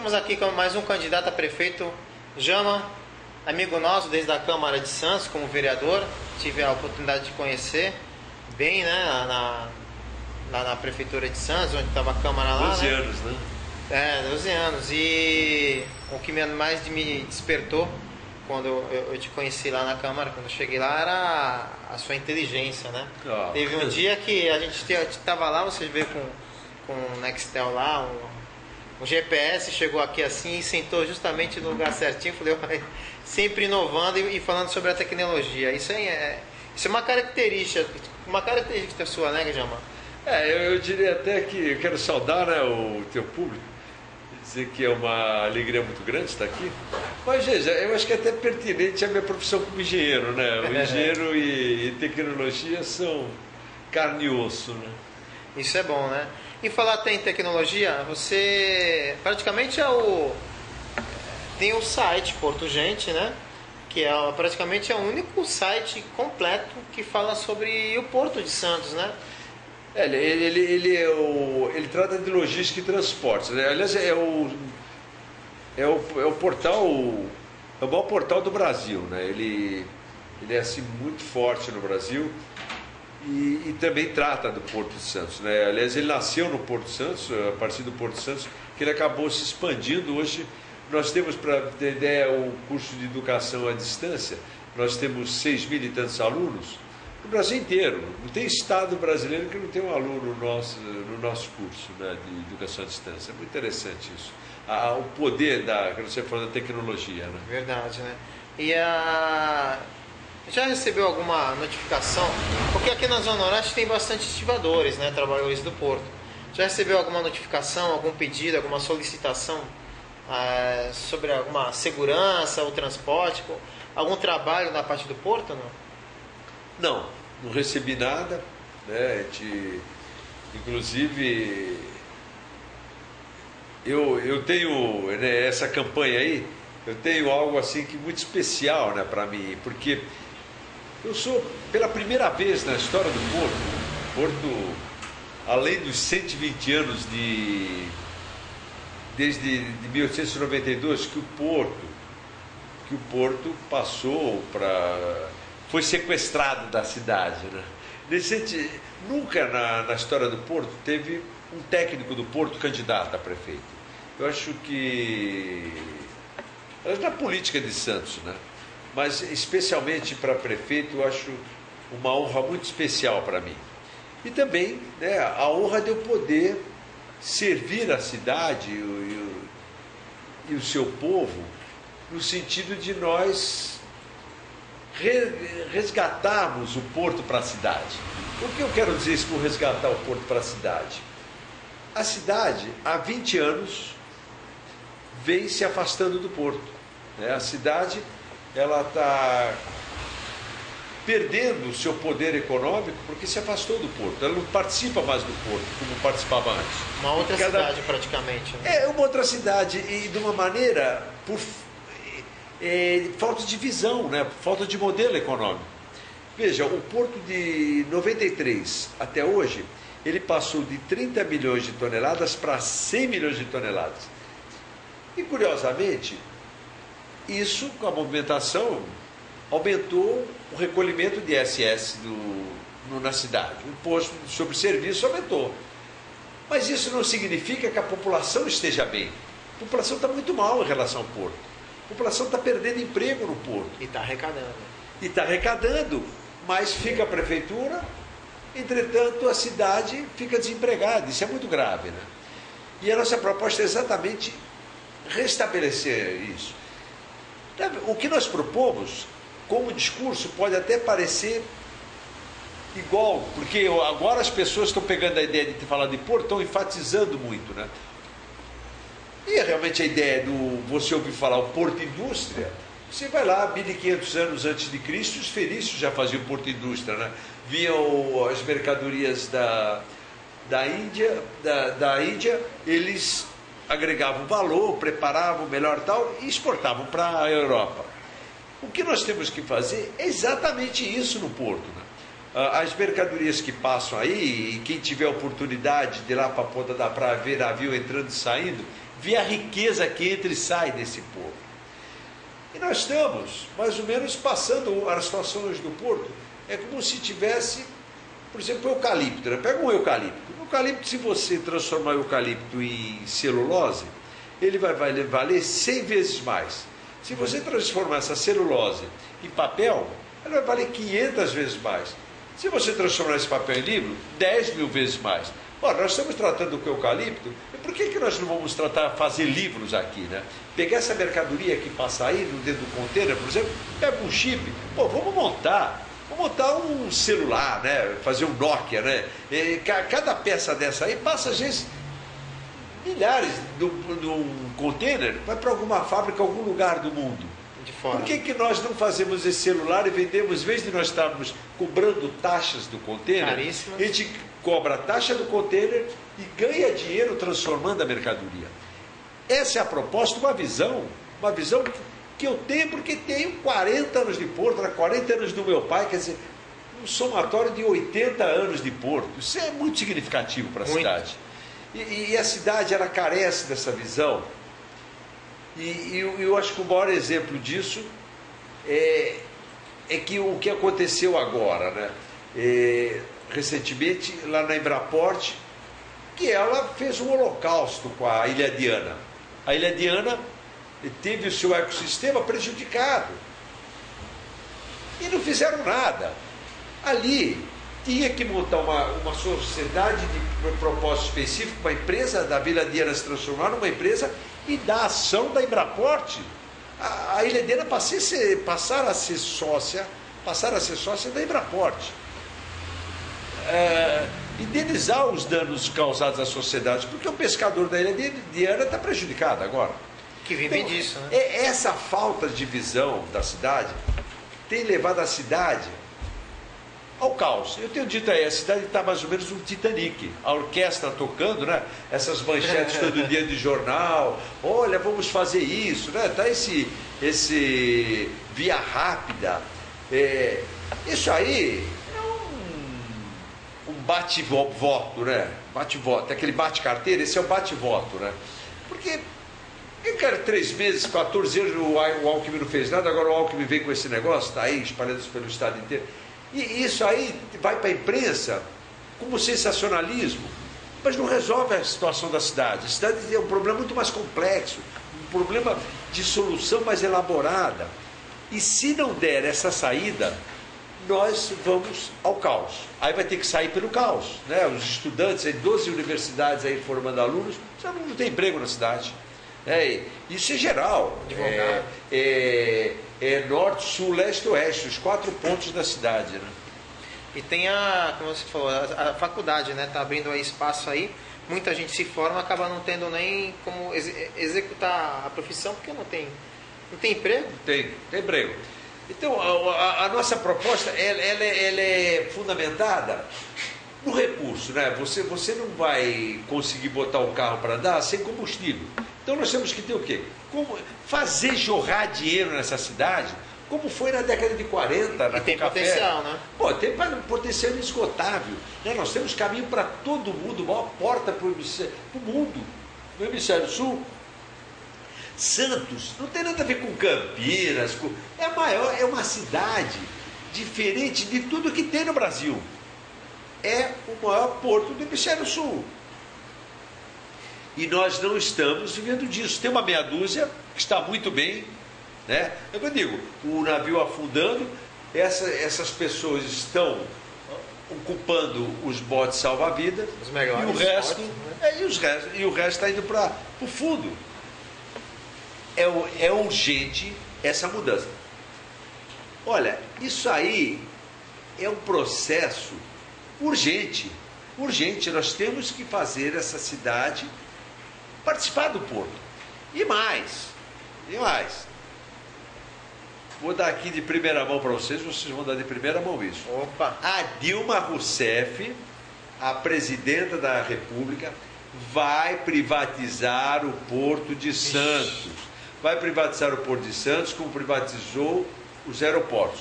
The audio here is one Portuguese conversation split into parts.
Estamos aqui com mais um candidato a prefeito, Jama, amigo nosso desde a Câmara de Santos, como vereador. Tive a oportunidade de conhecer bem, né, na Prefeitura de Santos, onde estava a Câmara lá. 12 né? anos, né? 12 anos. E o que mais me despertou quando eu te conheci lá na Câmara, quando eu cheguei lá, era a sua inteligência, né? Oh. Teve um dia que a gente estava lá, você veio com um Nextel lá, um GPS, chegou aqui assim e sentou justamente no lugar certinho. Falei, sempre inovando e falando sobre a tecnologia. Isso é uma característica sua, né, Jama? Eu diria até que eu quero saudar, né, o teu público, dizer que é uma alegria muito grande estar aqui. Mas veja, eu acho que é até pertinente a minha profissão como engenheiro, né? O engenheiro e tecnologia são carne e osso, né? Isso é bom, né? E falar até em tecnologia, você praticamente tem o site Porto Gente, né? Que praticamente é o único site completo que fala sobre o Porto de Santos, né? Ele trata de logística e transportes, né? Aliás, é o portal, é o maior portal do Brasil, né? Ele é assim muito forte no Brasil. E também trata do Porto de Santos, né? Aliás, ele nasceu no Porto de Santos, a partir do Porto de Santos, que ele acabou se expandindo. Hoje nós temos, para ter ideia, o curso de educação à distância, nós temos 6.000 e tantos alunos no Brasil inteiro. Não tem estado brasileiro que não tem um aluno no nosso curso, né, de educação à distância. É muito interessante isso. O poder que você falou, da tecnologia, né? Verdade, né? Já recebeu alguma notificação? Porque aqui na Zona Oeste tem bastante estivadores, né, trabalhadores do Porto. Já recebeu alguma notificação, algum pedido, alguma solicitação sobre alguma segurança ou transporte? Algum trabalho na parte do Porto, não? Não recebi nada, né? Inclusive, eu tenho, né, essa campanha aí, eu tenho algo assim que muito especial, né, para mim, porque eu sou, pela primeira vez na história do Porto, além dos 120 anos desde 1892, que o Porto passou foi sequestrado da cidade, né? Nunca na história do Porto teve um técnico do Porto candidato a prefeito. Eu acho que na política de Santos, né? Mas especialmente para prefeito, eu acho uma honra muito especial para mim. E também, né, a honra de eu poder servir a cidade e o seu povo, no sentido de nós resgatarmos o Porto para a cidade. O que eu quero dizer com resgatar o Porto para a cidade? A cidade, há 20 anos, vem se afastando do Porto, né? A cidade, ela está perdendo o seu poder econômico porque se afastou do Porto. Ela não participa mais do Porto como participava antes. Uma outra cidade, praticamente, né? É uma outra cidade, e de uma maneira por falta de visão, né? Falta de modelo econômico. Veja, o Porto de 93 até hoje, ele passou de 30 milhões de toneladas para 100 milhões de toneladas. E, curiosamente, isso, com a movimentação, aumentou o recolhimento de ISS na cidade. O imposto sobre serviço aumentou. Mas isso não significa que a população esteja bem. A população está muito mal em relação ao Porto. A população está perdendo emprego no Porto. E está arrecadando. E está arrecadando, mas fica a prefeitura, entretanto a cidade fica desempregada. Isso é muito grave, né? E a nossa proposta é exatamente restabelecer isso. O que nós propomos, como discurso, pode até parecer igual, porque agora as pessoas estão pegando a ideia de falar de Porto, estão enfatizando muito, né? E realmente a ideia você ouvir falar o Porto Indústria, você vai lá, 1500 anos antes de Cristo, os fenícios já faziam Porto Indústria, né? Vinham as mercadorias da Índia, eles agregavam valor, preparavam melhor tal e exportavam para a Europa. O que nós temos que fazer é exatamente isso no Porto, né? As mercadorias que passam aí, e quem tiver oportunidade de ir lá para a ponta da praia ver navio entrando e saindo, ver a riqueza que entra e sai desse porto. E nós estamos, mais ou menos, passando as situações do porto, é como se tivesse, por exemplo, o eucalipto, né? Pega um eucalipto. O eucalipto, se você transformar o eucalipto em celulose, ele vai valer 100 vezes mais. Se você transformar essa celulose em papel, ela vai valer 500 vezes mais. Se você transformar esse papel em livro, 10 mil vezes mais. Ora, nós estamos tratando com eucalipto, e por que nós não vamos fazer livros aqui, né? Pegar essa mercadoria que passa aí, dentro do container, por exemplo, pega um chip, pô, vamos montar um celular, né? Fazer um Nokia, né? E cada peça dessa aí passa, às vezes, milhares num container, vai para alguma fábrica, algum lugar do mundo. De fora. Por que nós não fazemos esse celular e vendemos, em vez de nós estarmos cobrando taxas do container, caríssimas, a gente cobra a taxa do container e ganha dinheiro transformando a mercadoria. Essa é a proposta, uma visão que eu tenho, porque tenho 40 anos de Porto, 40 anos do meu pai, quer dizer, um somatório de 80 anos de Porto. Isso é muito significativo para a cidade. E a cidade, ela carece dessa visão. E eu acho que o maior exemplo disso é que o que aconteceu agora, né? Recentemente, lá na Embraport, que ela fez um holocausto com a Ilha Diana. A Ilha Diana teve o seu ecossistema prejudicado. E não fizeram nada. Ali tinha que montar uma sociedade de propósito específico, uma empresa da Vila Diana se transformar numa empresa e dar ação da Embraport. A Ilha Diana passar a ser sócia da Embraport. Indenizar os danos causados à sociedade, porque o pescador da Ilha Diana está prejudicado agora. Que vive disso, né? Essa falta de visão da cidade tem levado a cidade ao caos. Eu tenho dito aí, a cidade está mais ou menos um Titanic. A orquestra tocando, né? Essas manchetes todo dia de jornal. Olha, vamos fazer isso, né? Tá esse via rápida. Isso aí é um bate-voto, né? Bate-voto, aquele bate-carteira, esse é o bate-voto, né? Porque eu quero 3 meses, 14 anos, o Alckmin não fez nada, agora o Alckmin vem com esse negócio, está aí espalhado pelo estado inteiro. E isso aí vai para a imprensa como sensacionalismo, mas não resolve a situação da cidade. A cidade é um problema muito mais complexo, um problema de solução mais elaborada. E se não der essa saída, nós vamos ao caos. Aí vai ter que sair pelo caos, né? Os estudantes, aí 12 universidades aí formando alunos, não tem emprego na cidade. Isso é geral. Norte, sul, leste, oeste, os 4 pontos da cidade, né? E tem como você falou, a faculdade, né? Tá abrindo aí espaço aí. Muita gente se forma, acaba não tendo nem como executar a profissão, porque não tem emprego. Tem emprego. Então, a nossa proposta, ela é fundamentada no recurso, né? Você não vai conseguir botar o carro para andar sem combustível. Então nós temos que ter o quê? Como fazer jorrar dinheiro nessa cidade, como foi na década de 40, na tem café. Potencial, né? Pô, tem potencial inesgotável, né? Nós temos caminho para todo mundo, maior porta para o mundo, no hemisfério sul. Santos, não tem nada a ver com Campinas, é uma cidade diferente de tudo que tem no Brasil. É o maior porto do hemisfério sul. E nós não estamos vivendo disso. Tem uma meia dúzia que está muito bem, né? Eu digo, o navio afundando, essas pessoas estão ocupando os botes salva-vida, os melhores, e o resto, botes, né? e o resto está indo para o fundo. É urgente essa mudança. Olha, isso aí é um processo urgente. Nós temos que fazer essa cidade participar do porto. E mais. Vou dar aqui de primeira mão para vocês vão dar de primeira mão isso. Opa! A Dilma Rousseff, a presidenta da República, vai privatizar o Porto de Santos. Vai privatizar o Porto de Santos, como privatizou os aeroportos.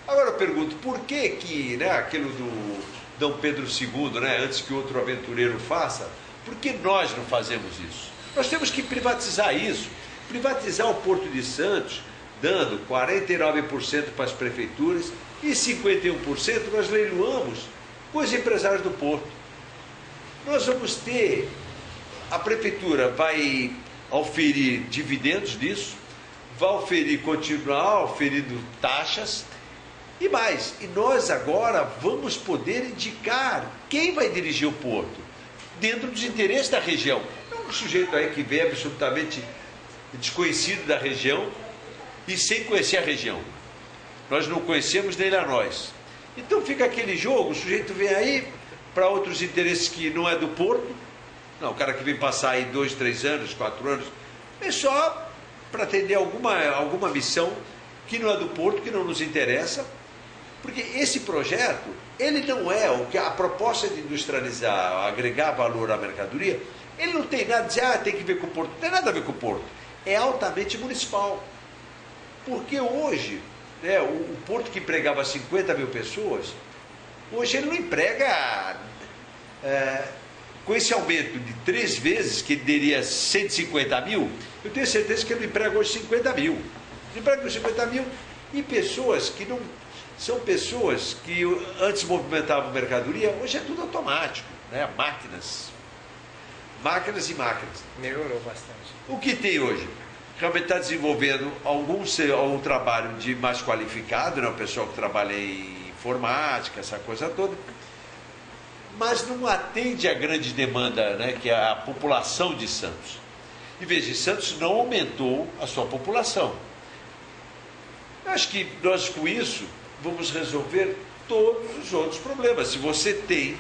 Agora eu pergunto, por que, né, aquilo do Dom Pedro II, né, antes que outro aventureiro faça, por que nós não fazemos isso? Nós temos que privatizar isso, privatizar o Porto de Santos, dando 49% para as prefeituras e 51% nós leiloamos com os empresários do Porto. Nós vamos ter, a prefeitura vai auferir dividendos disso, vai continuar auferindo taxas e mais. E nós agora vamos poder indicar quem vai dirigir o Porto, dentro dos interesses da região. Não um sujeito aí que vem absolutamente desconhecido da região e sem conhecer a região. Nós não conhecemos nem a nós. Então fica aquele jogo, o sujeito vem aí para outros interesses que não é do Porto. Não, o cara que vem passar aí 2, 3 anos, 4 anos, é só para atender alguma missão que não é do Porto, que não nos interessa. Porque esse projeto, ele não é o que a proposta de industrializar, agregar valor à mercadoria, ele não tem nada de dizer, tem que ver com o Porto. Não tem nada a ver com o Porto. É altamente municipal. Porque hoje, né, o Porto que empregava 50 mil pessoas, hoje ele não emprega, com esse aumento de 3 vezes, que ele daria 150 mil, eu tenho certeza que ele não emprega hoje 50 mil. Ele emprega 50 mil e pessoas que não... São pessoas que antes movimentavam mercadoria, hoje é tudo automático, né? Máquinas e máquinas. Melhorou bastante. O que tem hoje? Realmente está desenvolvendo algum trabalho de mais qualificado, né? O pessoal que trabalha em informática, essa coisa toda, mas não atende a grande demanda, né? Que é a população de Santos. E veja, Santos não aumentou a sua população. Eu acho que nós com isso vamos resolver todos os outros problemas. Se você tem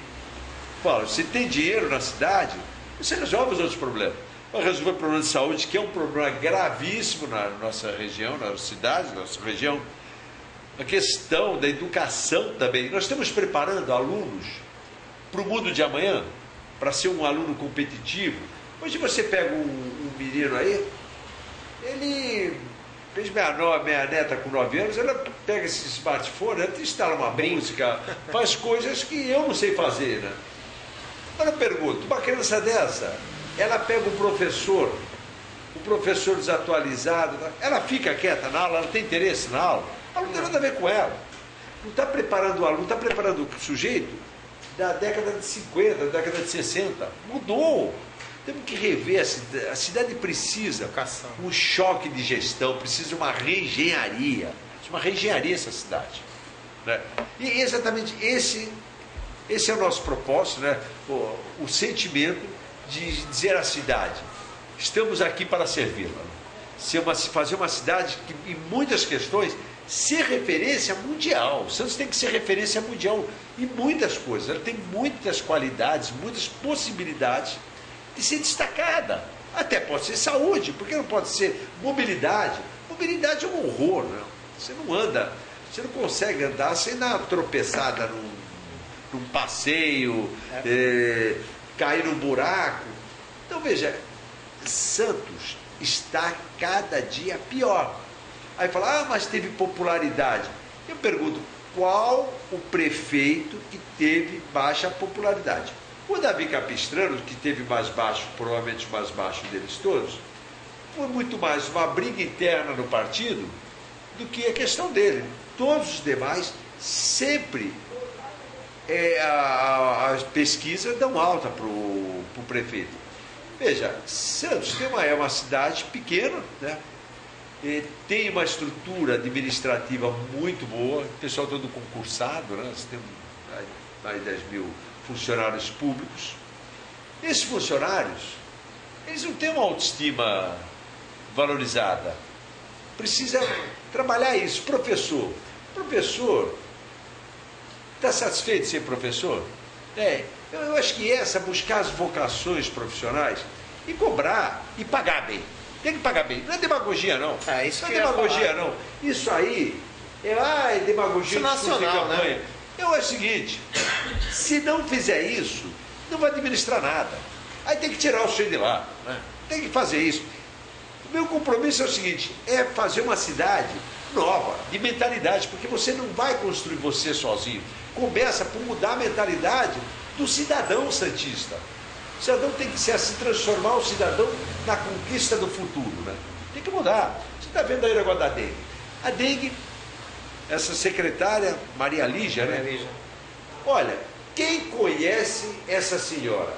dinheiro na cidade, você resolve os outros problemas. Vai resolver o problema de saúde, que é um problema gravíssimo na nossa região, na nossa cidade, na nossa região. A questão da educação também. Nós estamos preparando alunos para o mundo de amanhã, para ser um aluno competitivo. Hoje você pega um menino aí, ele... Minha neta com 9 anos, ela pega esse smartphone, ela instala uma música, faz coisas que eu não sei fazer, né? Agora eu pergunto, uma criança dessa, ela pega o professor desatualizado, ela fica quieta na aula, ela tem interesse na aula, ela não tem nada a ver com ela. Não está preparando o aluno, está preparando o sujeito da década de 50, da década de 60. Mudou. Temos que rever, a cidade precisa um choque de gestão, precisa uma reengenharia. Uma reengenharia essa cidade. Né? E exatamente esse é o nosso propósito, né? O sentimento de dizer à cidade, estamos aqui para servi-la. Fazer uma cidade que, em muitas questões, ser referência mundial. Santos tem que ser referência mundial em muitas coisas. Ela tem muitas qualidades, muitas possibilidades de ser destacada. Até pode ser saúde, porque não pode ser mobilidade. Mobilidade é um horror, né? Você não anda, você não consegue andar sem dar uma tropeçada num passeio, cair num buraco. Então veja, Santos está cada dia pior. Aí fala, mas teve popularidade. Eu pergunto, qual o prefeito que teve baixa popularidade? O Davi Capistrano, que teve mais baixo, provavelmente o mais baixo deles todos, foi muito mais uma briga interna no partido do que a questão dele. Todos os demais sempre as pesquisas dão alta para o prefeito. Veja, Santos é uma cidade pequena, né? Tem uma estrutura administrativa muito boa, o pessoal todo concursado, né? Você tem mais de 10 mil funcionários públicos. Esses funcionários, eles não têm uma autoestima valorizada. Precisa trabalhar isso. Professor está satisfeito de ser professor? Eu acho que buscar as vocações profissionais e cobrar e pagar bem. Tem que pagar bem. Não é demagogia, não. Isso não é demagogia, não. Isso aí é demagogia de nacional, campanha. Né? É o seguinte, se não fizer isso, não vai administrar nada. Aí tem que tirar o sujeito de lá. Né? Tem que fazer isso. O meu compromisso é o seguinte, é fazer uma cidade nova, de mentalidade, porque você não vai construir você sozinho. Começa por mudar a mentalidade do cidadão santista. O cidadão tem que se transformar o cidadão na conquista do futuro, né? Tem que mudar. Você está vendo aí o negócio da dengue. A dengue, essa secretária, Maria Lígia, né? Maria Lígia. Olha, quem conhece essa senhora?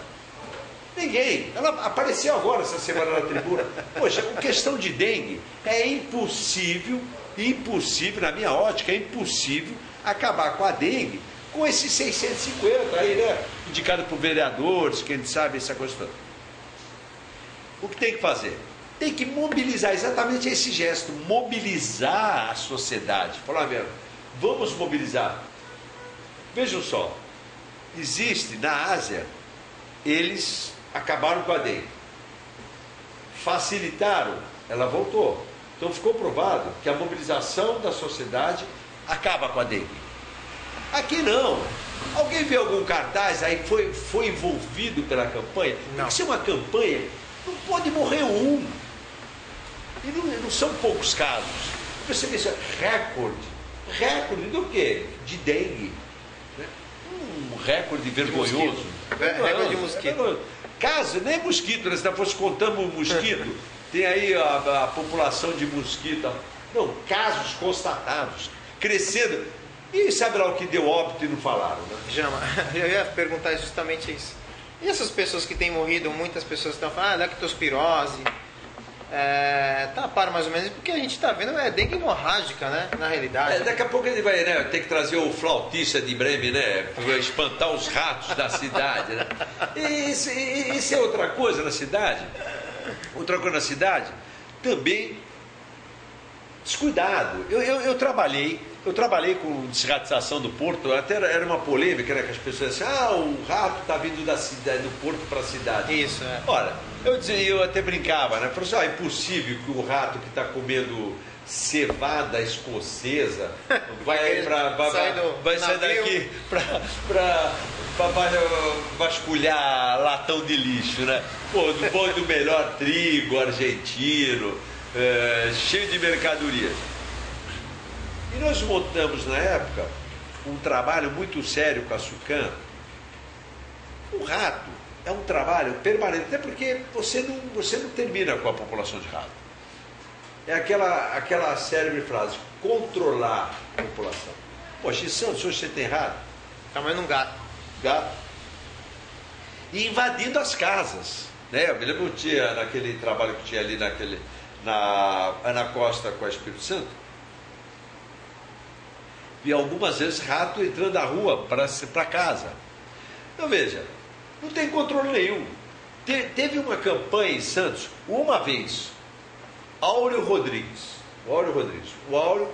Ninguém. Ela apareceu agora essa semana na tribuna. Poxa, com questão de dengue, é impossível, na minha ótica, é impossível acabar com a dengue com esses 650 aí, né? Indicado por vereadores, quem sabe essa coisa toda. O que tem que fazer? Tem que mobilizar, exatamente esse gesto, mobilizar a sociedade. Falar mesmo, vamos mobilizar. Vejam só, existe na Ásia, eles acabaram com a dengue. Facilitaram, ela voltou. Então ficou provado que a mobilização da sociedade acaba com a dengue. Aqui não. Alguém vê algum cartaz aí foi envolvido pela campanha? Não. Tem que ser uma campanha, não pode morrer um. E não são poucos casos. Você vê isso, recorde. Recorde do quê? De dengue. Né? Um recorde vergonhoso. Recorde de mosquito. Caso, nem mosquito, né? Se nós fosse contando mosquito, tem aí a população de mosquito. Não, casos constatados, crescendo. E sabe lá o que deu óbito e não falaram, né? Jama, eu ia perguntar justamente isso. E essas pessoas que têm morrido, muitas pessoas estão falando, lactospirose, tá a par mais ou menos, porque a gente está vendo, dengue hemorrágica, né? Na realidade. Daqui a pouco ele vai, né, ter que trazer o flautista de Bremen, né? Para espantar os ratos da cidade, né? E isso é outra coisa na cidade. Outra coisa na cidade, também descuidado. Eu trabalhei com desratização do porto, até era uma polêmica, né, que as pessoas diziam, o rato está vindo da cidade, do porto para a cidade. Isso, é. Ora, eu até brincava, né? Falei assim, é impossível que o rato que está comendo cevada escocesa vai sair daqui para vasculhar latão de lixo, né? Pô, do melhor trigo argentino, cheio de mercadorias. E nós montamos na época um trabalho muito sério com a SUCAM. O rato é um trabalho permanente, até porque você não termina com a população de rato. É aquela célebre frase, controlar a população. Poxa, em Santos hoje você tem rato? Tamanho de um gato. Gato. E invadindo as casas. Né? Eu me lembro um dia, naquele trabalho que tinha ali na Ana Costa com a Espírito Santo, vi algumas vezes rato entrando na rua para casa. Então veja, não tem controle nenhum. Teve uma campanha em Santos, uma vez, Áureo Rodrigues. O Áureo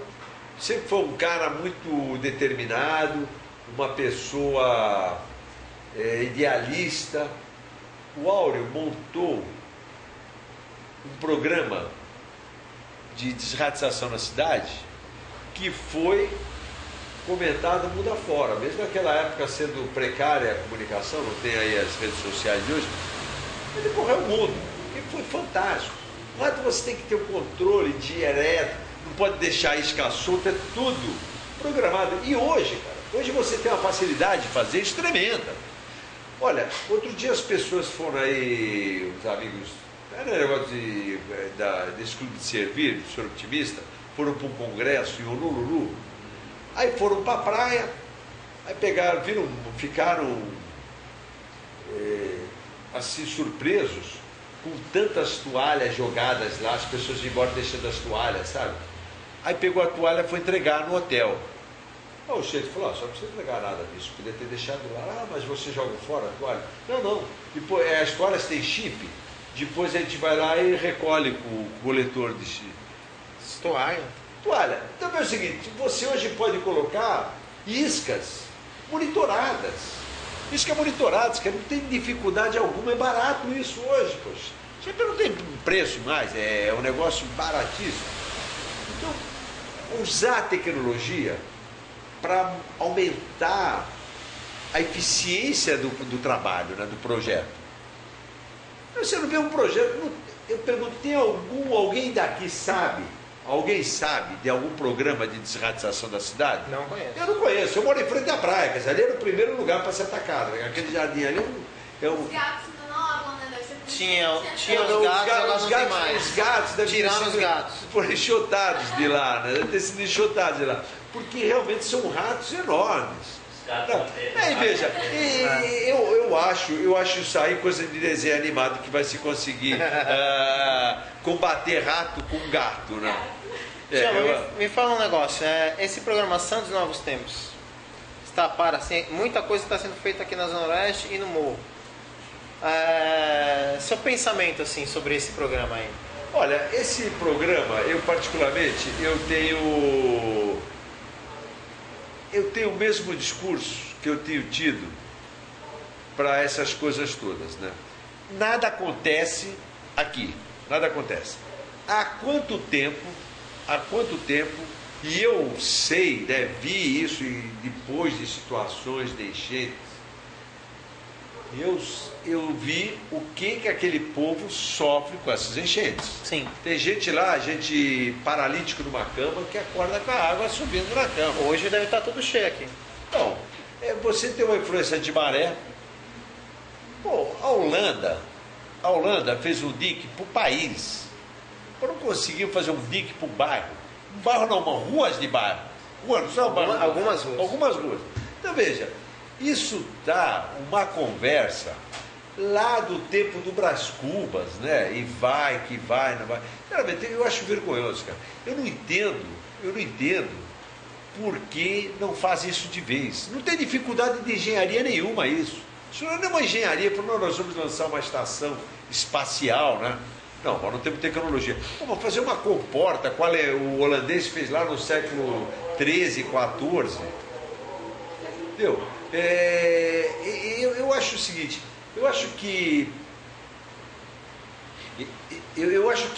sempre foi um cara muito determinado, uma pessoa idealista. O Áureo montou um programa de desratização na cidade que foi comentado mundo afora, mesmo naquela época sendo precária a comunicação, não tem aí as redes sociais de hoje, ele correu o mundo, e foi fantástico. Lá você tem que ter um controle direto, não pode deixar a isca solta, é tudo programado. E hoje, cara, hoje você tem uma facilidade de fazer isso tremenda. Olha, outro dia as pessoas foram aí, os amigos, era um negócio desse clube de servir, do senhor otimista, foram para um congresso em Honolulu. Aí foram para a praia, aí pegaram, ficaram assim surpresos com tantas toalhas jogadas lá, as pessoas iam embora deixando as toalhas, sabe? Aí pegou a toalha e foi entregar no hotel. O chefe falou, só não precisa entregar nada disso, podia ter deixado lá, mas você joga fora a toalha? Não, depois, as toalhas têm chip, depois a gente vai lá e recolhe com o coletor de chip. Toalha. Então é o seguinte, você hoje pode colocar iscas monitoradas. Iscas monitoradas, que não tem dificuldade alguma, é barato isso hoje, poxa. Sempre não tem preço mais, é um negócio baratíssimo. Então, usar a tecnologia para aumentar a eficiência do trabalho, né, do projeto. Você não vê um projeto, eu pergunto, tem alguém daqui sabe? Alguém sabe de algum programa de desratização da cidade? Não conheço. Eu não conheço. Eu moro em frente à praia, quer dizer, ali era o primeiro lugar para ser atacado. Aquele jardim ali é um... Os gatos ainda não Tinha os gatos, agora não tem mais. Os gatos devem Tiraram os gatos. Foram enxotados de lá, né? Devem ter sido enxotados de lá. Porque realmente são ratos enormes. Não, aí veja, eu acho isso aí coisa de desenho animado que vai se conseguir combater rato com gato, né? Me fala um negócio, esse programação dos novos tempos está para assim, muita coisa está sendo feita aqui na Zona Oeste e no Morro. Seu pensamento assim sobre esse programa aí? Olha, esse programa, eu particularmente, eu tenho o mesmo discurso que eu tenho tido para essas coisas todas, né? Nada acontece aqui, nada acontece. Há quanto tempo, e eu sei, né, vi isso e depois de situações de enchentes, eu vi o que aquele povo sofre com essas enchentes. Sim. Tem gente lá, gente paralítico numa cama, que acorda com a água subindo na cama. Hoje deve estar tudo cheio aqui. Então, você tem uma influência de maré. Pô, a Holanda fez um dique para o país. Não conseguiu fazer um dique para o bairro. Um bairro não, ruas de bairro. Algumas ruas. Algumas ruas. Então veja, isso dá uma conversa lá do tempo do Brás Cubas, né? E vai, que vai, não vai. Realmente, eu acho vergonhoso, cara. Eu não entendo por que não faz isso de vez. Não tem dificuldade de engenharia nenhuma isso. Isso não é uma engenharia, porque nós vamos lançar uma estação espacial, né? Não, nós não temos tecnologia. Vamos fazer uma comporta, qual o holandês fez lá no século XIII, XIV. Entendeu? Eu acho o seguinte, eu acho que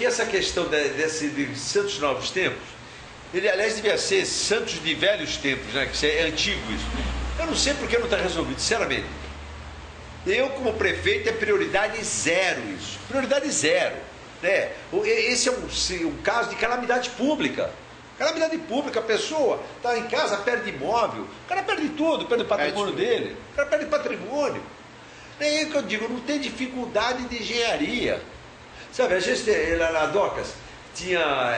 essa questão de Santos Novos Tempos, ele aliás devia ser Santos de Velhos Tempos, né? Que é antigo isso. Eu não sei porque não está resolvido, sinceramente. Eu, como prefeito, é prioridade zero isso. Prioridade zero. Né? Esse é um caso de calamidade pública. Calamidade pública, a pessoa está em casa, perde imóvel, o cara perde tudo, perde o patrimônio dele, o cara perde patrimônio. É isso que eu digo, não tem dificuldade de engenharia. Sabe, a gente lá na Docas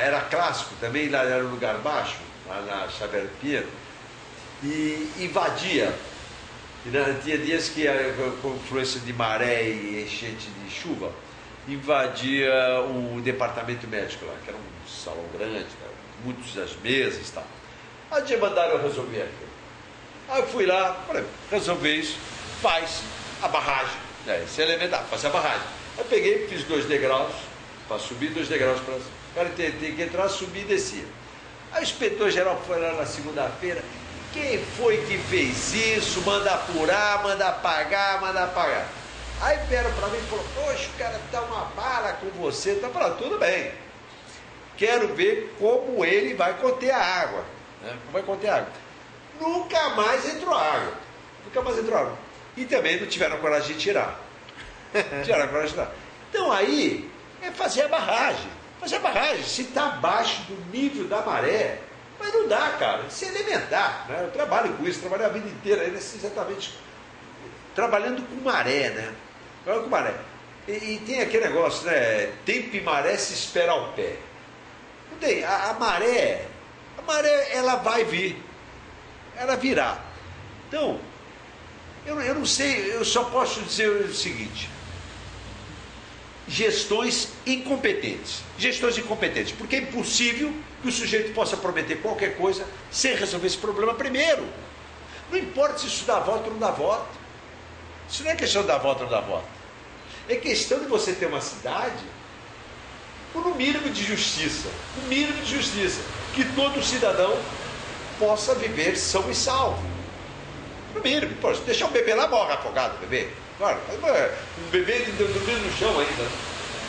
era clássico também, lá era um lugar baixo, lá na Xavier Pinheiro, e invadia. Tinha dias que, com influência de maré e enchente de chuva, invadia o departamento médico lá, que era um salão grande, muitas das mesas e tal. Aí já mandaram eu resolver aquilo. Aí eu fui lá, falei, resolver isso, faz a barragem. Isso é elementar, faz a barragem. Aí peguei, fiz 2 degraus, para subir, 2 degraus para. O cara tem que entrar, subir e descer. Aí o inspetor-geral foi lá na segunda-feira. Quem foi que fez isso? Manda apurar, manda pagar, manda pagar. Aí vieram para mim e falaram, poxa, o cara dá uma bala com você. Tá falando, tudo bem. Quero ver como ele vai conter a água. Né? Como vai conter a água. Nunca mais entrou água. Nunca mais entrou água. E também não tiveram coragem de tirar. Tiraram coragem de tirar. Então aí é fazer a barragem. Fazer a barragem. Se está abaixo do nível da maré, mas não dá, cara. Isso é elementar. Né? Eu trabalho com isso, trabalhei a vida inteira, exatamente trabalhando com maré, né? Trabalhando com maré. E tem aquele negócio, né? Tempo e maré se espera ao pé. Não tem, a maré, ela vai vir. Ela virá. Então, eu não sei, eu só posso dizer o seguinte. Gestões incompetentes, porque é impossível que o sujeito possa prometer qualquer coisa sem resolver esse problema primeiro. Não importa se isso dá voto ou não dá voto. Isso não é questão de dar voto ou não dar voto. É questão de você ter uma cidade com um mínimo de justiça, que todo cidadão possa viver são e salvo. No mínimo, poxa, deixar um bebê lá, morre afogado, bebê. Claro, um bebê dormindo no chão ainda,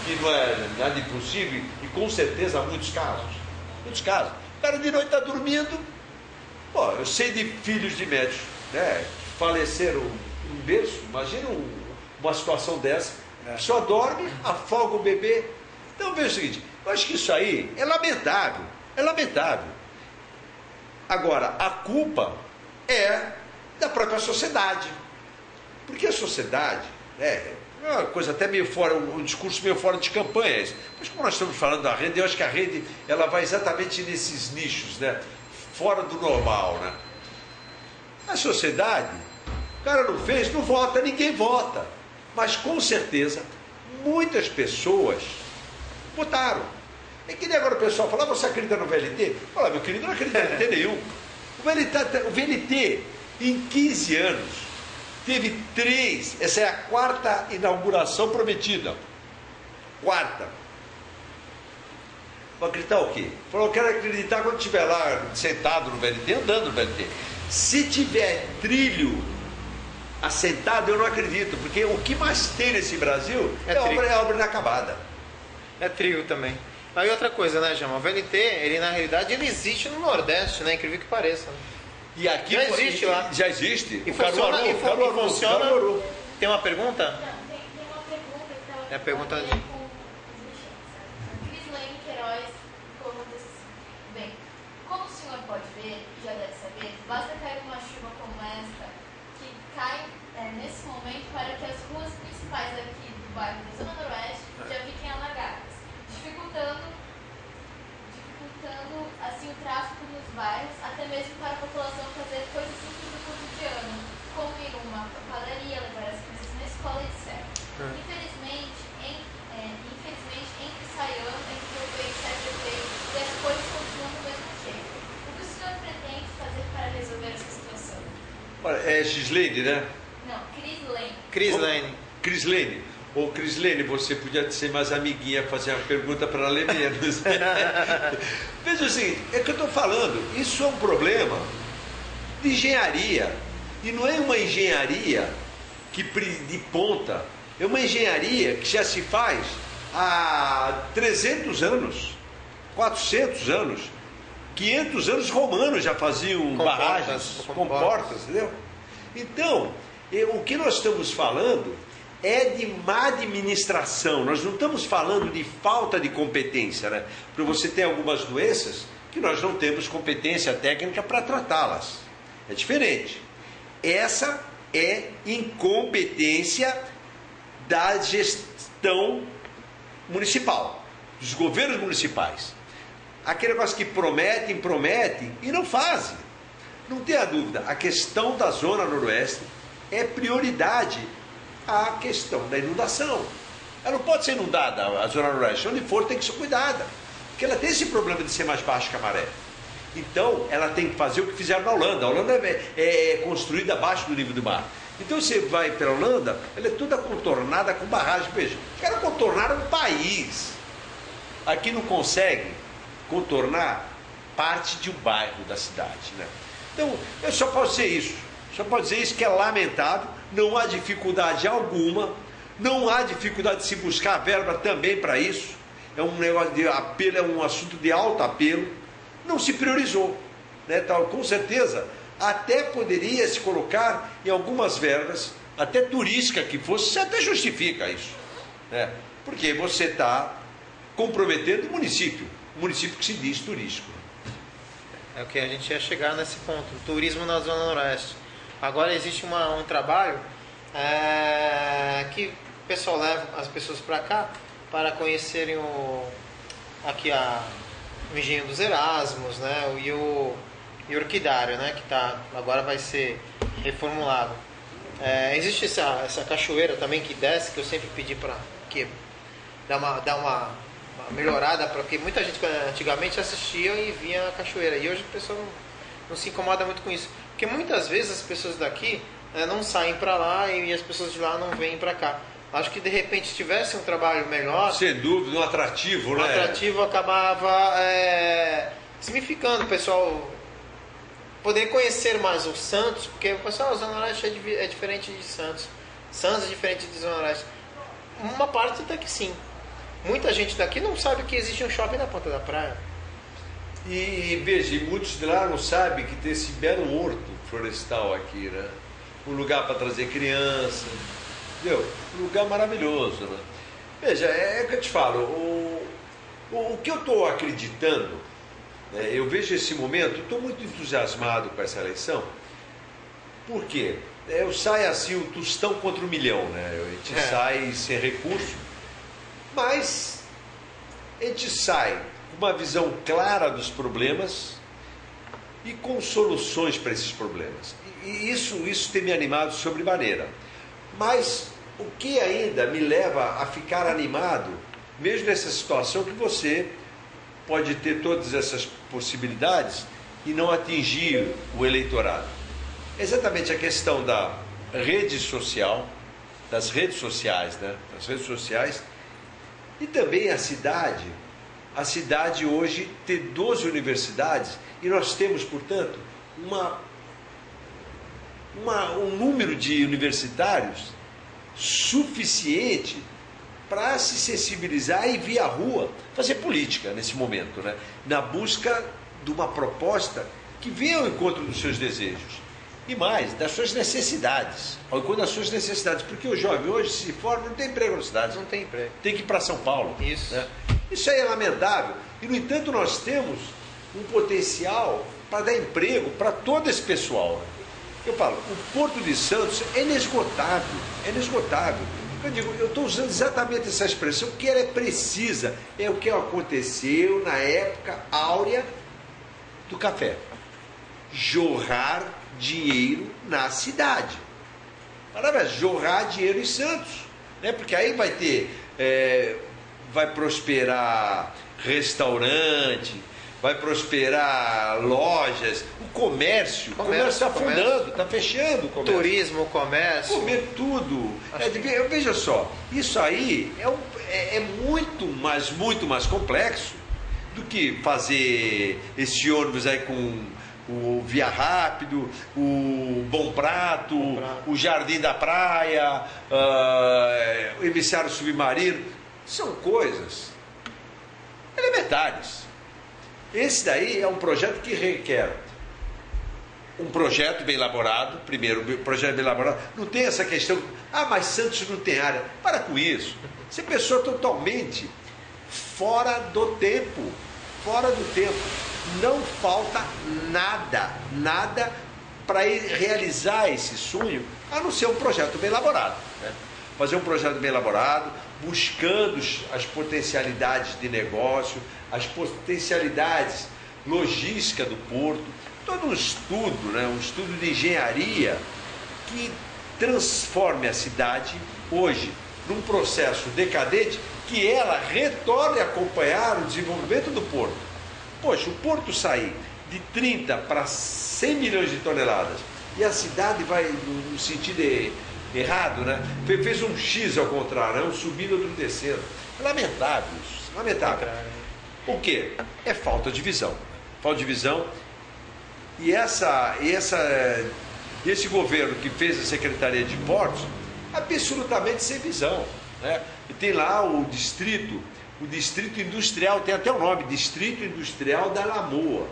que não é nada impossível, e com certeza há muitos casos. Muitos casos. O cara de noite está dormindo. Pô, eu sei de filhos de médicos, né, que faleceram em berço. Imagina uma situação dessa. Só dorme, afoga o bebê. Então veja o seguinte, eu acho que isso aí é lamentável. É lamentável. Agora, a culpa é da própria sociedade. Porque a sociedade, É uma coisa até meio fora, um discurso meio fora de campanha esse. Mas como nós estamos falando da rede, eu acho que a rede ela vai exatamente nesses nichos, né? Fora do normal, né? A sociedade, o cara não fez, não vota, ninguém vota. Mas com certeza, muitas pessoas votaram. É que nem agora o pessoal fala, você acredita no VLT? Fala, meu querido, não acredito em VLT nenhum. O VLT, em 15 anos, teve 3, essa é a 4ª inauguração prometida. 4ª. Vou acreditar o quê? Falou, eu quero acreditar quando estiver lá sentado no VLT, andando no VLT. Se tiver trilho assentado, eu não acredito, porque o que mais tem nesse Brasil é obra inacabada. É trilho também. Aí outra coisa, né, Jama? O VLT, ele na realidade, ele existe no Nordeste, né? Incrível que pareça. Né? E aqui já existe lá. Já existe. E funciona. Caruaru. Tem uma pergunta? Não, tem uma pergunta que ela É a pergunta de... Cris Lane Queiroz pergunta assim: bem, como o senhor pode ver, já deve saber, basta cair uma chuva como esta, que cai nesse momento para que as ruas principais aqui do bairro da Zona Noroeste já fiquem alagadas, dificultando assim o tráfego nos bairros, até mesmo para a população fazer coisas simples do cotidiano, como ir a uma padaria, levar as crianças na escola, etc. Infelizmente, entre sai ano, entre prefeito e sai prefeito, e as coisas continuam do mesmo jeito. O que o senhor pretende fazer para resolver essa situação? Olha, é Gislaine, né? Não, Cris Lane. Cris Lane. Cris Lane. Ô, Cris Lane, você podia ser mais amiguinha, fazer uma pergunta para ela ler menos. Veja o seguinte, é que eu estou falando, isso é um problema de engenharia. E não é uma engenharia de ponta, é uma engenharia que já se faz há 300 anos, 400 anos, 500 anos romanos já faziam barragens com portas, entendeu? Então, o que nós estamos falando é de má administração. Nós não estamos falando de falta de competência, né? Porque você tem algumas doenças que nós não temos competência técnica para tratá-las. É diferente. Essa é incompetência da gestão municipal, dos governos municipais. Aquele negócio que prometem e não fazem. Não tenha dúvida, a questão da Zona Noroeste é prioridade à questão da inundação. Ela não pode ser inundada, a Zona Noroeste. Onde for tem que ser cuidada, porque ela tem esse problema de ser mais baixa que a maré. Então, ela tem que fazer o que fizeram na Holanda. A Holanda é construída abaixo do nível do mar. Então, você vai para a Holanda, ela é toda contornada com barragem. Veja, os caras contornaram o país. Aqui não consegue contornar parte de um bairro da cidade, né? Então, eu só posso dizer isso. Só posso dizer isso, que é lamentável. Não há dificuldade alguma. Não há dificuldade de se buscar verba também para isso. É um negócio de apelo, é um assunto de alto apelo. Não se priorizou, né? Então, com certeza, até poderia se colocar em algumas verbas, até turística que fosse, você até justifica isso, né? Porque você está comprometendo o município que se diz turístico. É o que a gente ia chegar nesse ponto, o turismo na Zona Noroeste. Agora existe um trabalho que o pessoal leva as pessoas para cá para conhecerem o Engenho dos Erasmos, né? E o Orquidário, né? Que agora vai ser reformulado. Existe essa cachoeira também que desce, que eu sempre pedi para dar uma melhorada, porque muita gente antigamente assistia e via a cachoeira, e hoje o pessoal não se incomoda muito com isso, porque muitas vezes as pessoas daqui não saem para lá e as pessoas de lá não vêm para cá. Acho que de repente tivesse um trabalho melhor, sem dúvida, um atrativo, né? Atrativo acabava significando o pessoal poder conhecer mais o Santos, porque o pessoal, Zona Noroeste é diferente de Santos é diferente de Zona Noroeste. Uma parte até que sim. Muita gente daqui não sabe que existe um shopping na ponta da praia. E veja, muitos de lá não sabem que tem esse belo horto florestal aqui, né? Um lugar para trazer criança, entendeu? Um lugar maravilhoso, né? Veja, é o que eu te falo, o que eu estou acreditando, né? Eu vejo esse momento, estou muito entusiasmado com essa eleição. Por quê? Eu saio assim, o tostão contra 1 milhão, né? gente sai sem recurso, mas a gente sai com uma visão clara dos problemas e com soluções para esses problemas. E isso tem me animado sobremaneira. Mas o que ainda me leva a ficar animado, mesmo nessa situação que você pode ter todas essas possibilidades e não atingir o eleitorado? É exatamente a questão da rede social, das redes sociais, né? Das redes sociais, e também a cidade. A cidade hoje tem 12 universidades e nós temos, portanto, um número de universitários suficiente para se sensibilizar e vir à rua fazer política nesse momento, né? Na busca de uma proposta que venha ao encontro dos seus desejos e mais, das suas necessidades, ao encontro das suas necessidades, porque o jovem hoje se forma, não tem emprego na cidade, Não tem emprego. tem que ir para São Paulo. Isso. Né? Isso aí é lamentável. E, no entanto, nós temos um potencial para dar emprego para todo esse pessoal. Eu falo, o Porto de Santos é inesgotável, é inesgotável. Eu digo, eu estou usando exatamente essa expressão, que ela é precisa. É o que aconteceu na época áurea do café. Jorrar dinheiro na cidade. Maravilha, jorrar dinheiro em Santos. Né? Porque aí vai ter... vai prosperar restaurante, vai prosperar lojas, o comércio está afundando, está fechando o comércio. Turismo, comércio. Comer tudo. Veja só, isso aí é muito mais complexo do que fazer esse ônibus aí com o Via Rápido, o Bom Prato, o Jardim da Praia, o emissário submarino. São coisas elementares. Esse daí é um projeto que requer um projeto bem elaborado. Primeiro, um projeto bem elaborado. Não tem essa questão, mas Santos não tem área. Para com isso. Você pensou totalmente fora do tempo. Fora do tempo. Não falta nada para realizar esse sonho, a não ser um projeto bem elaborado. Né? Fazer um projeto bem elaborado, buscando as potencialidades de negócio, as potencialidades logísticas do porto, todo um estudo, né? Um estudo de engenharia que transforme a cidade hoje num processo decadente, que ela retorne a acompanhar o desenvolvimento do porto. Poxa, o porto sair de 30 para 100 milhões de toneladas e a cidade vai no sentido errado, né? Fez um X ao contrário, um subindo, outro descendo. É lamentável isso, lamentável. O quê? É falta de visão. Falta de visão. E esse governo que fez a Secretaria de Portos, absolutamente sem visão. Né? E tem lá o distrito industrial, tem até o nome, Distrito Industrial da Lamoa,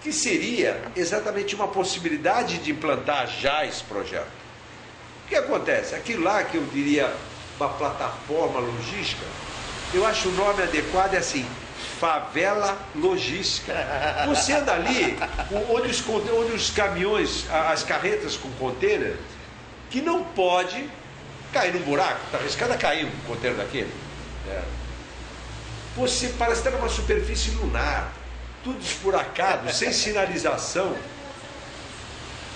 que seria exatamente uma possibilidade de implantar já esse projeto. O que acontece? Aquilo lá que eu diria uma plataforma logística, eu acho o nome adequado é assim, favela logística. Você anda ali, onde os caminhões, as carretas com container, que não pode cair num buraco, está arriscado a cair um container daquele. Você parece estar numa superfície lunar, tudo esburacado, sem sinalização.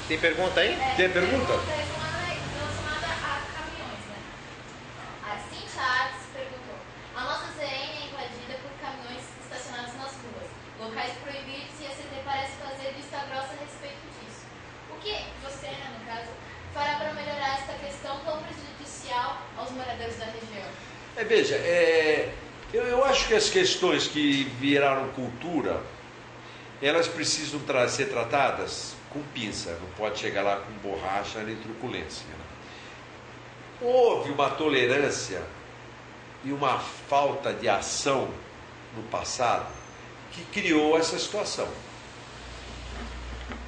Tem pergunta aí? Tem pergunta? Relacionada a caminhões, né? A Cintia Artes perguntou: a nossa CN é invadida por caminhões estacionados nas ruas, locais proibidos, e a CT parece fazer vista grossa a respeito disso. O que você, né, no caso, fará para melhorar esta questão tão prejudicial aos moradores da região? Veja, eu acho que as questões que viraram cultura, elas precisam ser tratadas com pinça, não pode chegar lá com borracha nem truculência. Né? Houve uma tolerância e uma falta de ação no passado que criou essa situação.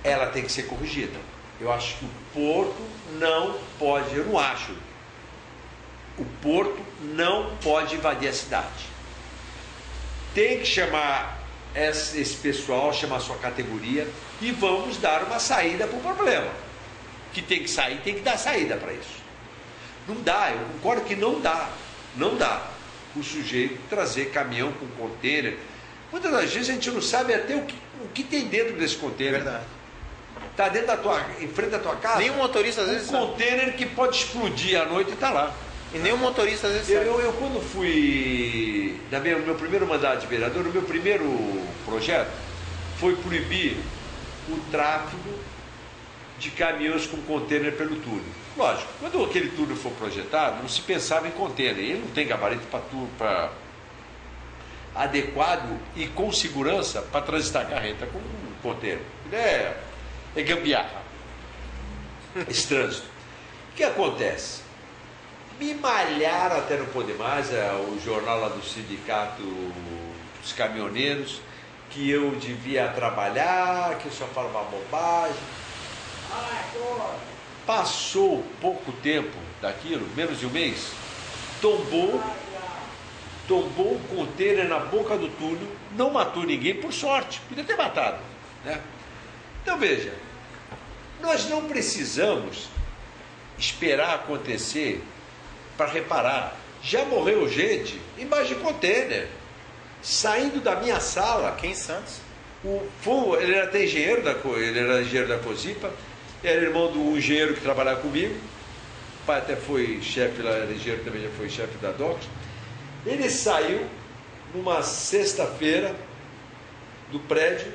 Ela tem que ser corrigida. Eu acho que o porto não pode, eu não acho, o porto não pode invadir a cidade. Tem que chamar esse pessoal, chamar a sua categoria e vamos dar uma saída para o problema. Que tem que sair, tem que dar saída para isso. Não dá, eu concordo que não dá. Não dá o sujeito trazer caminhão com container. Muitas das vezes a gente não sabe até o que tem dentro desse container. Verdade. Está dentro em frente da tua casa. Nem o motorista às vezes um container que pode explodir à noite e está lá. E nem o motorista às vezes sabe. Eu quando fui, no meu primeiro mandato de vereador, o meu primeiro projeto foi proibir o tráfego de caminhões com container pelo túnel. Lógico, quando aquele túnel for projetado, não se pensava em container. Ele não tem gabarito para adequado e com segurança para transitar carreta com um container. Ele é gambiarra. Esse trânsito. O que acontece? Me malharam até não poder mais, o jornal lá do sindicato dos caminhoneiros, que eu devia trabalhar, que eu só falava bobagem. Passou pouco tempo daquilo, menos de um mês, tombou o container na boca do túnel, não matou ninguém, por sorte, podia ter matado, né? Então veja, nós não precisamos esperar acontecer para reparar. Já morreu gente embaixo de container, saindo da minha sala. Aqui em Santos. Ele era até engenheiro ele era engenheiro da COSIPA, era irmão do engenheiro que trabalhava comigo. O pai até foi chefe lá, era engenheiro, também já foi chefe da DOCS. Ele saiu numa sexta-feira do prédio,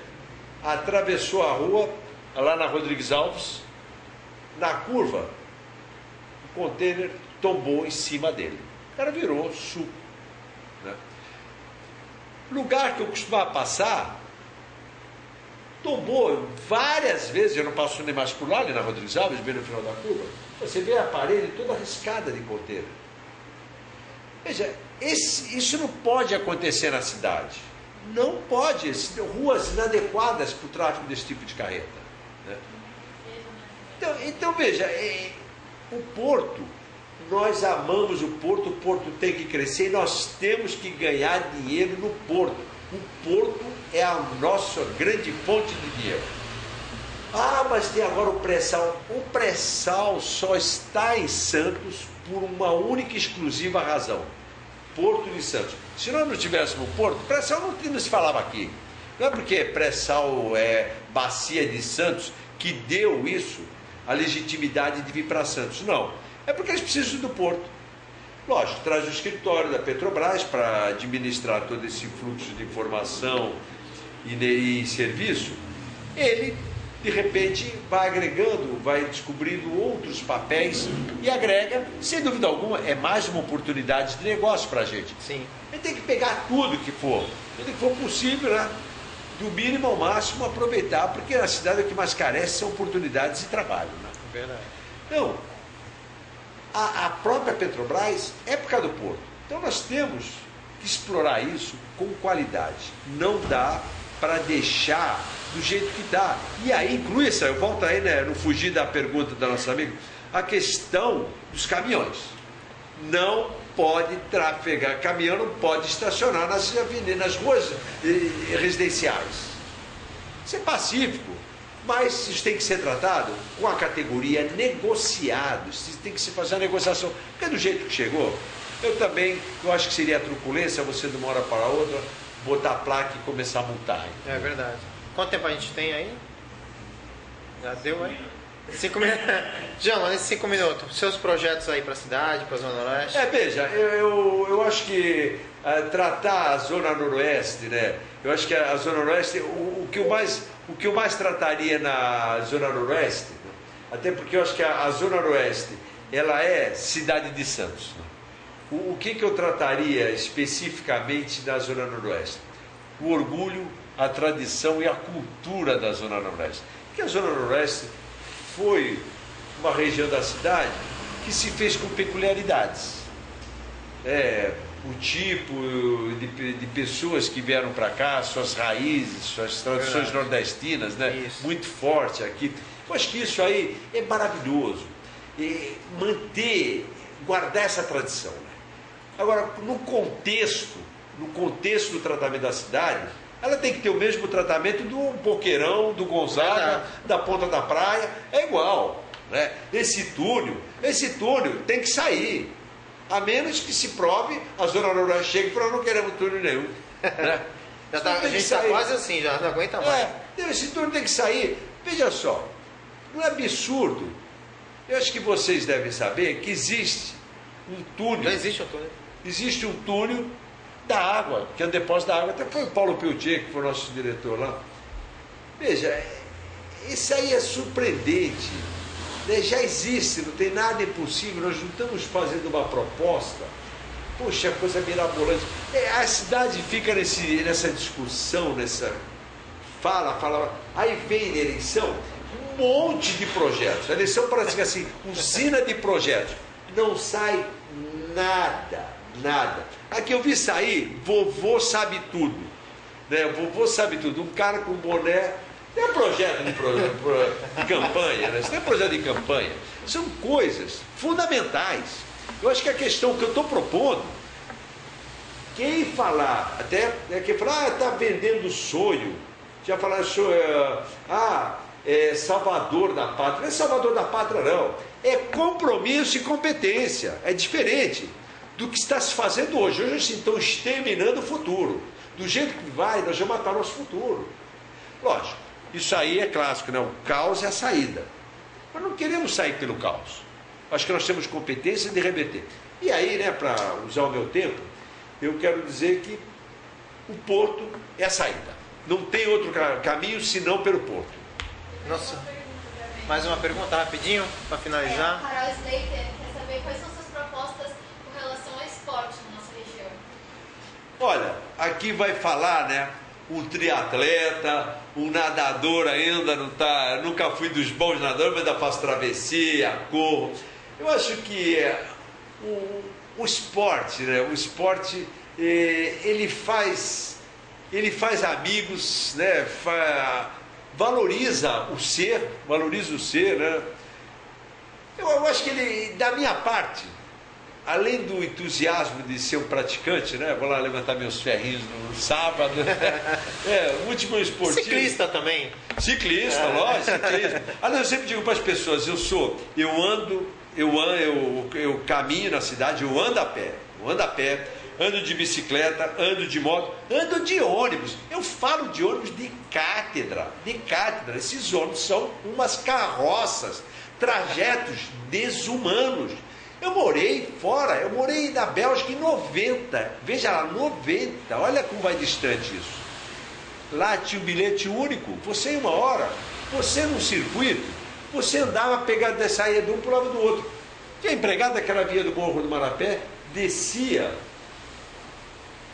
atravessou a rua, lá na Rodrigues Alves, na curva, o container tombou em cima dele. O cara virou suco, né? Lugar que eu costumava passar, tombou várias vezes. Eu não passo nem mais por lá, ali na Rodrigues Alves, bem no final da curva. Você vê a parede toda arriscada de container. Veja, isso não pode acontecer na cidade. Não pode. Ruas inadequadas para o tráfego desse tipo de carreta, né? Então veja, o porto, nós amamos o porto tem que crescer e nós temos que ganhar dinheiro no porto. O porto é a nossa grande fonte de dinheiro. Ah, mas tem agora o pré-sal. O pré-sal só está em Santos por uma única e exclusiva razão: Porto de Santos. Se nós não tivéssemos porto, pré-sal não se falava aqui. Não é porque pré-sal é bacia de Santos que deu isso, a legitimidade de vir para Santos. Não. É porque eles precisam do porto. Lógico, traz o escritório da Petrobras para administrar todo esse fluxo de informação e serviço. Ele, de repente, vai agregando, vai descobrindo outros papéis e agrega, sem dúvida alguma, é mais uma oportunidade de negócio para a gente. Sim. A gente tem que pegar tudo que for possível, né? Do mínimo ao máximo, aproveitar, porque a cidade o que mais carece são oportunidades de trabalho, né? Verdade. Então, a própria Petrobras é por causa do porto. Então nós temos que explorar isso com qualidade. Não dá para deixar do jeito que dá. E aí inclui essa, eu volto aí, né, não fugir da pergunta da nossa amiga, a questão dos caminhões. Não pode trafegar, caminhão não pode estacionar nas avenidas, nas ruas residenciais. Isso é pacífico. Mas isso tem que ser tratado com a categoria negociado. Tem que se fazer a negociação. Porque do jeito que chegou, eu acho que seria a truculência você de uma hora para outra botar a placa e começar a multar. É verdade. Quanto tempo a gente tem aí? Já deu aí? 5 minutos. João, nesses 5 minutos, seus projetos aí para a cidade, para a Zona Oeste? Veja, eu acho que tratar a Zona Noroeste, né? Eu acho que a Zona Noroeste, o que eu mais trataria na Zona Noroeste, né? Até porque eu acho que a Zona Noroeste, ela é cidade de Santos. Né? O que eu trataria especificamente na Zona Noroeste? O orgulho, a tradição e a cultura da Zona Noroeste. Porque a Zona Noroeste foi uma região da cidade que se fez com peculiaridades. O tipo de pessoas que vieram para cá, suas raízes, suas tradições nordestinas, né? Muito forte aqui. Eu acho que isso aí é maravilhoso. Guardar essa tradição. Né? Agora, no contexto do tratamento da cidade, ela tem que ter o mesmo tratamento do Boqueirão, do Gonzaga, da Ponta da Praia. É igual. né? Esse túnel tem que sair. A menos que se prove, a Zona Rural chega e fala, não queremos túnel nenhum. Né? A gente está quase assim, já não aguenta mais. Esse túnel tem que sair. Veja só, não é absurdo. Eu acho que vocês devem saber que existe um túnel. Já existe um túnel. Existe um túnel da água, que é o depósito da água. Até foi o Paulo Peltier, que foi o nosso diretor lá. Veja, isso aí é surpreendente. Né? Já existe, não tem nada impossível. Nós não estamos fazendo uma proposta. Poxa, coisa mirabolante. A cidade fica nessa discussão, fala. Aí vem eleição, um monte de projetos. A eleição parece que assim, usina de projetos. Não sai nada. Aqui eu vi sair, vovô sabe tudo. Né? Vovô sabe tudo. Um cara com boné. Tem um projeto de campanha, né? Isso não é projeto de campanha. São coisas fundamentais. Eu acho que a questão que eu estou propondo, quem falar, até quem falar, está vendendo sonho, já falaram, é salvador da pátria. Não é salvador da pátria, não. É compromisso e competência. É diferente do que está se fazendo hoje. Hoje assim, estão exterminando o futuro. Do jeito que vai, nós vamos matar nosso futuro. Lógico, isso aí é clássico, né? O caos é a saída. Mas não queremos sair pelo caos. Acho que nós temos competência de reverter. E aí, né, para usar o meu tempo, eu quero dizer que o porto é a saída. Não tem outro caminho senão pelo porto. Nossa, mais uma pergunta rapidinho, para finalizar. Carol Slater quer saber quais são suas propostas com relação ao esporte na nossa região. Olha, aqui vai falar, né? Um triatleta, um nadador ainda não tá, nunca fui dos bons nadadores, mas ainda faço travessia, corro. Eu acho que o esporte, né? O esporte ele faz amigos, né? Valoriza o ser, né? Eu acho que ele, da minha parte, além do entusiasmo de ser um praticante, né? Vou lá levantar meus ferrinhos no sábado. O último esportivo. Ciclista também. Ciclista, lógico, ciclista. Aliás, eu sempre digo para as pessoas, eu caminho na cidade, eu ando a pé, ando de bicicleta, ando de moto, ando de ônibus. Eu falo de ônibus de cátedra. Esses ônibus são umas carroças, trajetos desumanos. Eu morei fora, eu morei na Bélgica em 90, veja lá, 90, olha como vai distante isso. Lá tinha um bilhete único, você em uma hora, você num circuito, você andava, saía de um para o lado do outro. Tinha empregado daquela via do Morro do Marapé, descia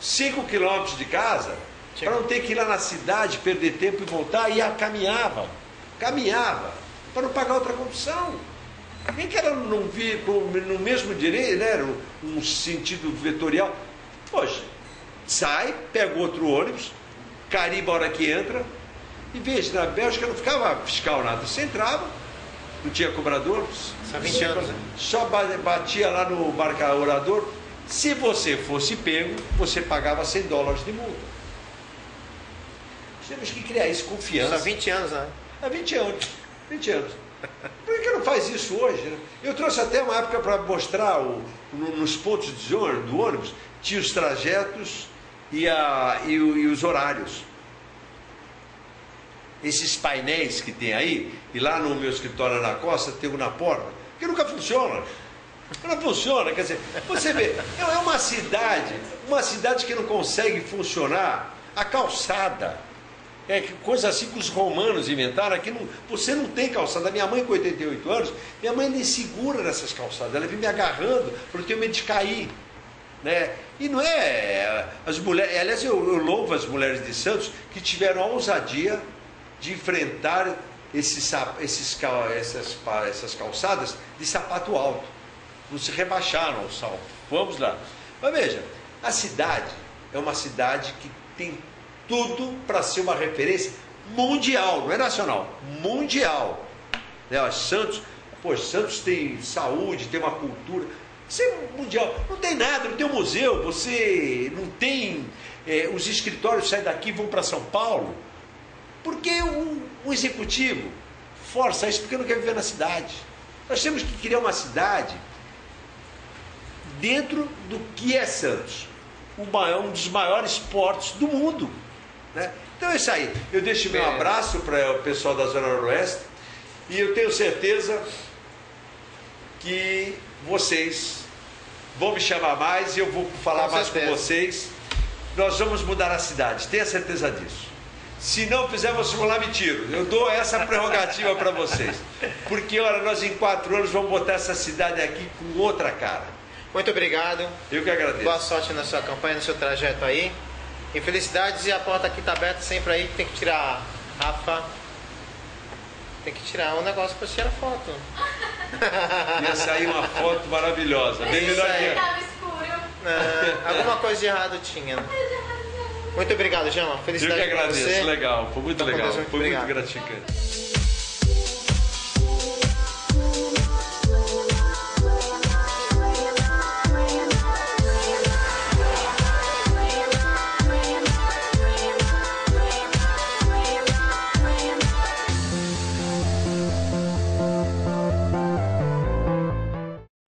5 quilômetros de casa, para não ter que ir lá na cidade, perder tempo e voltar, e caminhava, para não pagar outra condução. Quem que era não vir no mesmo direito, né? Um sentido vetorial? Poxa, sai, pega outro ônibus, carimba a hora que entra, e veja, na Bélgica não ficava fiscal nada, você entrava, não tinha cobrador, só batia lá no marcador. Se você fosse pego, você pagava $100 de multa. Temos que criar isso, confiança. Há 20 anos, né? Há 20 anos. Por que não faz isso hoje? Né? Eu trouxe até uma época para mostrar nos pontos do ônibus, tinha os trajetos e os horários. Esses painéis que tem aí, e lá no meu escritório na Costa, tem um na porta, que nunca funciona. Não funciona, quer dizer, você vê, é uma cidade que não consegue funcionar. A calçada, coisa assim que os romanos inventaram, aqui você não tem calçada. Minha mãe com 88 anos, minha mãe nem segura nessas calçadas, ela vem me agarrando, porque eu tenho medo de cair. Né? E não é as mulheres, aliás, eu louvo as mulheres de Santos que tiveram a ousadia de enfrentar essas calçadas de sapato alto. Não se rebaixaram ao salto. Vamos lá. Mas veja, a cidade é uma cidade que tem tudo para ser uma referência mundial, não é nacional, mundial. Né? Santos tem saúde, tem uma cultura, isso é mundial. Não tem nada, não tem um museu, você não tem. Os escritórios saem daqui e vão para São Paulo. Porque o executivo força isso porque não quer viver na cidade. Nós temos que criar uma cidade dentro do que é Santos, um dos maiores portos do mundo, né? Então é isso aí. Eu deixo meu abraço para o pessoal da Zona Noroeste e eu tenho certeza que vocês vão me chamar mais e eu vou falar mais com vocês. Nós vamos mudar a cidade, tenha certeza disso. Se não fizer, vocês vão lá me tiro. Eu dou essa prerrogativa para vocês. Porque, olha, nós em 4 anos vamos botar essa cidade aqui com outra cara. Muito obrigado. Eu que agradeço. Boa sorte na sua campanha, no seu trajeto aí. E felicidades, e a porta aqui está aberta sempre aí. Tem que tirar, Rafa. Tem que tirar um negócio para tirar foto. Ia sair uma foto maravilhosa. Bem melhor que Estava escuro. Alguma coisa de errado tinha, né? Muito obrigado, Jama. eu Felicidades que para agradeço. você. Legal, foi muito Então, com legal. Deus, muito Foi muito obrigado. gratificante.